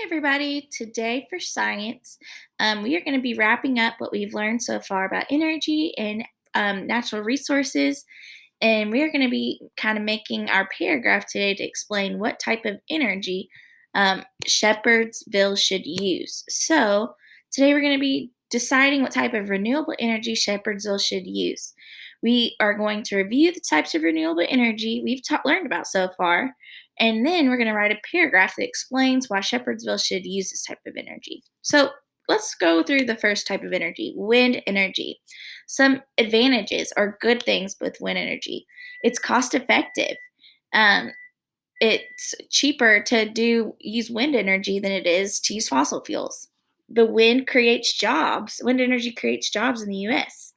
Everybody. Today for science, we are going to be wrapping up what we've learned so far about energy and natural resources. And we are going to be kind of making our paragraph today to explain what type of energy Shepherdsville should use. So, today we're going to be deciding what type of renewable energy Shepherdsville should use. We are going to review the types of renewable energy we've learned about so far, and then we're going to write a paragraph that explains why Shepherdsville should use this type of energy. So, let's go through the first type of energy, wind energy. Some advantages or good things with wind energy. It's cost effective. Um, it's cheaper to use wind energy than it is to use fossil fuels. The wind creates jobs. Wind energy creates jobs in the U.S.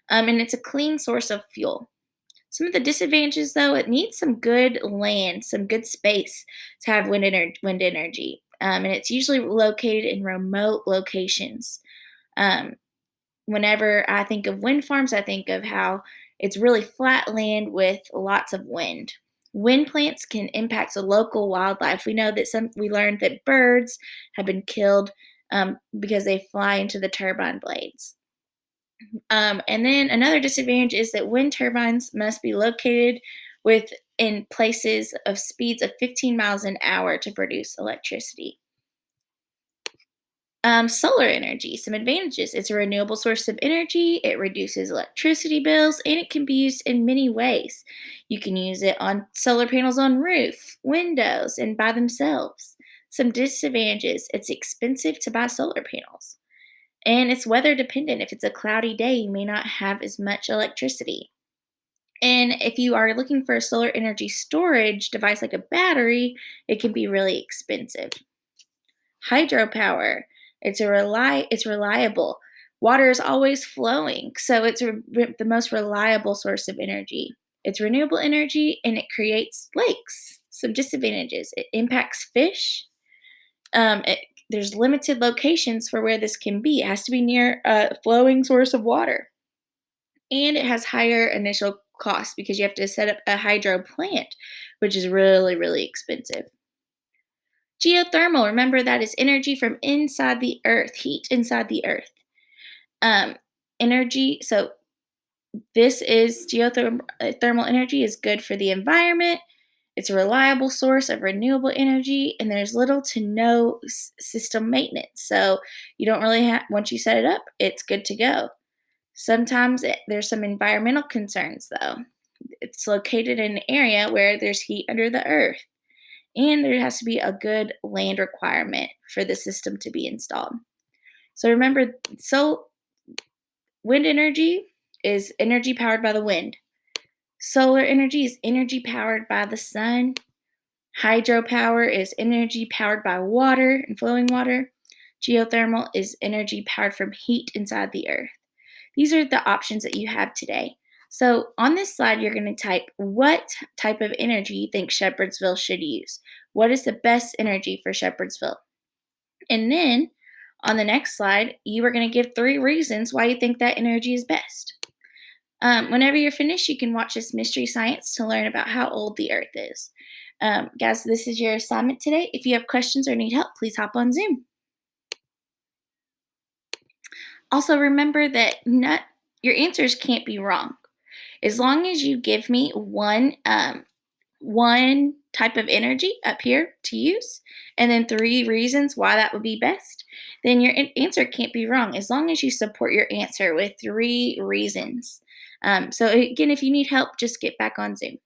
And it's a clean source of fuel. Some of the disadvantages, though, it needs some good land, some good space to have wind energy, and it's usually located in remote locations. Um, Whenever I think of wind farms, I think of how it's really flat land with lots of wind. Wind plants can impact the local wildlife. We learned that birds have been killed because they fly into the turbine blades. And then another disadvantage is that wind turbines must be located in places of speeds of 15 miles an hour to produce electricity. Solar energy, some advantages. It's a renewable source of energy, it reduces electricity bills, and it can be used in many ways. You can use it on solar panels on roof, windows, and by themselves. Some disadvantages. It's expensive to buy solar panels. And it's weather dependent. If it's a cloudy day, you may not have as much electricity. And if you are looking for a solar energy storage device like a battery, it can be really expensive. Hydropower. It's reliable. Water is always flowing, so it's the most reliable source of energy. It's renewable energy and it creates lakes. Some disadvantages. It impacts fish. It There's limited locations for where this can be. It has to be near a flowing source of water. And it has higher initial costs because you have to set up a hydro plant, which is really, really expensive. Geothermal, remember that is energy from inside the earth, heat inside the earth. Um, Energy, so this is geothermal energy is good for the environment. It's a reliable source of renewable energy, and there's little to no system maintenance. So you don't really have, once you set it up, it's good to go. There's some environmental concerns, though. It's located in an area where there's heat under the earth, and there has to be a good land requirement for the system to be installed. So remember, wind energy is energy powered by the wind. Solar energy is energy powered by the sun. Hydropower is energy powered by water and flowing water. Geothermal is energy powered from heat inside the earth. These are the options that you have today. So on this slide, you're going to type what type of energy you think Shepherdsville should use. What is the best energy for Shepherdsville? And then on the next slide, you are going to give 3 reasons why you think that energy is best. Whenever you're finished, you can watch this Mystery Science to learn about how old the Earth is. Guys, this is your assignment today. If you have questions or need help, please hop on Zoom. Also, remember that your answers can't be wrong. As long as you give me one type of energy up here to use, and then 3 reasons why that would be best, then your answer can't be wrong as long as you support your answer with 3 reasons. So again, if you need help, just get back on Zoom.